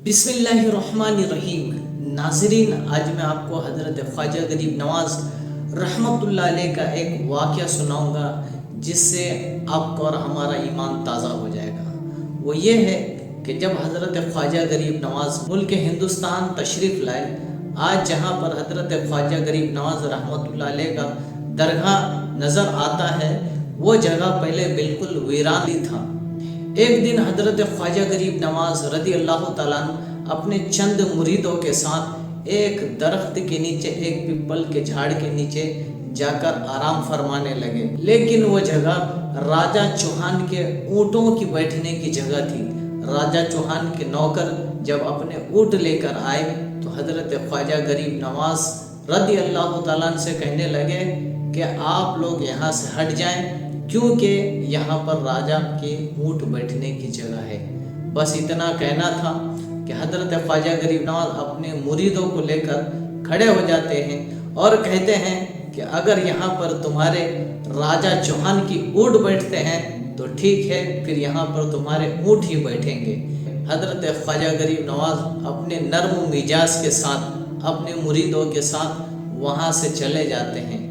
बिस्मिल्लाहिर्रहमानिर्रहीम। नाज़रीन, आज मैं आपको हज़रत ख्वाजा गरीब नवाज़ रहमतुल्लाह अलैह का एक वाक़या सुनाऊंगा जिससे आपका और हमारा ईमान ताज़ा हो जाएगा। वो ये है कि जब हज़रत ख्वाजा गरीब नवाज़ मुल्क हिंदुस्तान तशरीफ़ लाए, आज जहाँ पर हज़रत ख्वाजा गरीब नवाज़ रहमतुल्लाह अलैह का दरगाह नज़र आता है, वो जगह पहले बिल्कुल वीरान था। एक दिन हज़रत ख्वाजा गरीब नवाज़ रदी अल्लाह ताला अन्हु अपने चंद मुरीदों के साथ एक दरख्त के नीचे, एक पीपल के झाड़ के नीचे जाकर आराम फरमाने लगे। लेकिन वो जगह राजा चौहान के ऊँटों की बैठने की जगह थी। राजा चौहान के नौकर जब अपने ऊँट लेकर आए तो हज़रत ख्वाजा गरीब नवाज़ रदी अल्लाह ताला अन्हु से कहने लगे कि आप लोग यहाँ से हट जाएं, क्योंकि यहाँ पर राजा के ऊँट बैठने की जगह है। बस इतना कहना था कि हज़रत ख्वाजा गरीब नवाज़ अपने मुरीदों को लेकर खड़े हो जाते हैं और कहते हैं कि अगर यहाँ पर तुम्हारे राजा चौहान की ऊँट बैठते हैं तो ठीक है, फिर यहाँ पर तुम्हारे ऊँट ही बैठेंगे। हज़रत ख्वाजा गरीब नवाज़ अपने नर्म मिजाज के साथ अपने मुरीदों के साथ वहाँ से चले जाते हैं।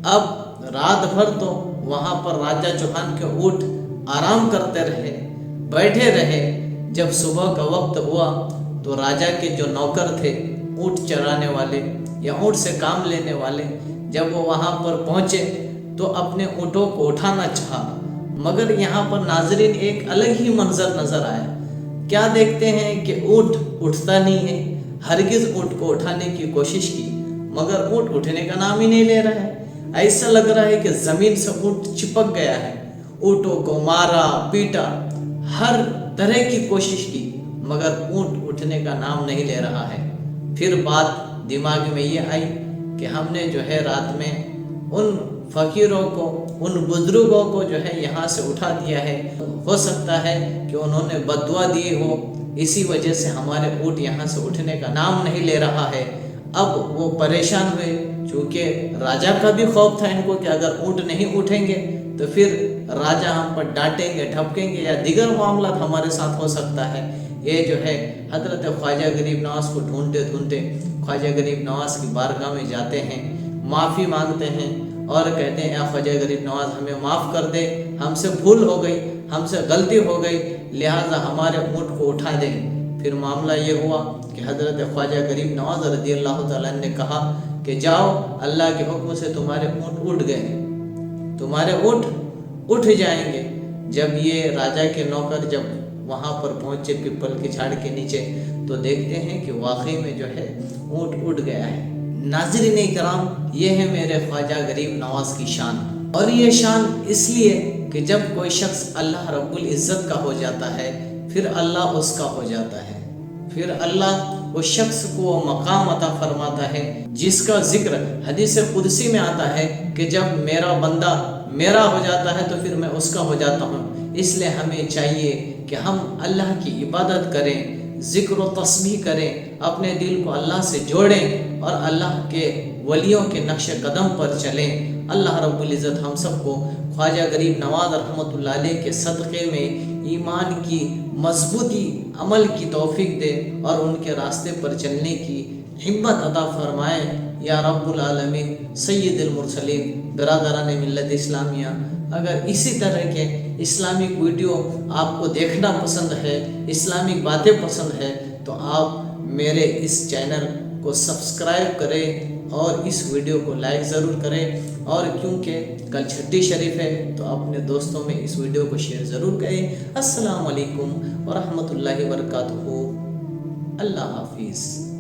अब रात भर तो वहाँ पर राजा चौहान के ऊँट आराम करते रहे, बैठे रहे। जब सुबह का वक्त हुआ तो राजा के जो नौकर थे, ऊँट चराने वाले या ऊँट से काम लेने वाले, जब वो वहाँ पर पहुँचे तो अपने ऊँटों को उठाना चाहा, मगर यहाँ पर नाजरीन एक अलग ही मंजर नज़र आया। क्या देखते हैं कि ऊँट उठता नहीं है। हरगिज़ ऊँट को उठाने की कोशिश की, मगर ऊँट उठने का नाम ही नहीं ले रहा है। ऐसा लग रहा है कि ज़मीन से ऊँट चिपक गया है। ऊँटों को मारा पीटा, हर तरह की कोशिश की, मगर ऊँट उठने का नाम नहीं ले रहा है। फिर बात दिमाग में ये आई कि हमने जो है रात में उन फ़कीरों को, उन बुज़ुर्गों को जो है यहाँ से उठा दिया है। हो सकता है कि उन्होंने बद्दुआ दी हो, इसी वजह से हमारे ऊँट यहाँ से उठने का नाम नहीं ले रहा है। अब वो परेशान हुए, चूँकि राजा का भी खौफ था इनको कि अगर ऊँट नहीं उठेंगे तो फिर राजा हम पर डांटेंगे, ठपकेंगे या दिगर मामला हमारे साथ हो सकता है। ये जो है हज़रत ख्वाजा गरीब नवाज़ को ढूंढते ढूंढते ख्वाजा गरीब नवाज़ की बारगाह में जाते हैं, माफ़ी मांगते हैं और कहते हैं, या ख्वाजा गरीब नवाज़ हमें माफ़ कर दे, हमसे भूल हो गई, हमसे गलती हो गई, लिहाजा हमारे ऊँट को उठा दें। फिर मामला ये हुआ कि हज़रत ख्वाजा गरीब नवाज़ रज़ी अल्लाह ताला अन्हु ने कहा कि जाओ, अल्लाह के हुक्म से तुम्हारे ऊँट उठ गए, तुम्हारे ऊँट उठ जाएंगे। जब ये राजा के नौकर जब वहाँ पर पहुँचे पीपल के झाड़ के नीचे, तो देखते हैं कि वाकई में जो है ऊँट उठ गया है। नाज़रीन इकराम, ये है मेरे ख्वाजा गरीब नवाज़ की शान। और ये शान इसलिए कि जब कोई शख्स अल्लाह रब्बुल इज़्ज़त का हो जाता है, फिर अल्लाह उसका हो जाता है, फिर अल्लाह उस शख्स को मकाम अता फरमाता है जिसका जिक्र हदीस कुदसी में आता है कि जब मेरा बंदा मेरा हो जाता है तो फिर मैं उसका हो जाता हूँ। इसलिए हमें चाहिए कि हम अल्लाह की इबादत करें, ज़िक्र व तस्बीह करें, अपने दिल को अल्लाह से जोड़ें और अल्लाह के वलियों के नक्श कदम पर चलें। अल्लाह रब्बुल इज़्ज़त हम सबको ख्वाजा गरीब नवाज़ रहमतुल्लाह अलैह के सदक़े में ईमान की मजबूती, अमल की तौफीक दे और उनके रास्ते पर चलने की हिम्मत अता फरमाए या रब्बुल आलमीन। सय्यदुल मुरसलीन, बरादरान मिल्लत इस्लामिया, अगर इसी तरह के इस्लामिक वीडियो आपको देखना पसंद है, इस्लामिक बातें पसंद है, तो आप मेरे इस चैनल को सब्सक्राइब करें और इस वीडियो को लाइक ज़रूर करें। और क्योंकि कल छठी शरीफ है तो अपने दोस्तों में इस वीडियो को शेयर ज़रूर करें। अस्सलाम वालेकुम व रहमतुल्लाहि व बरकातुहू। अल्लाह हाफिज़।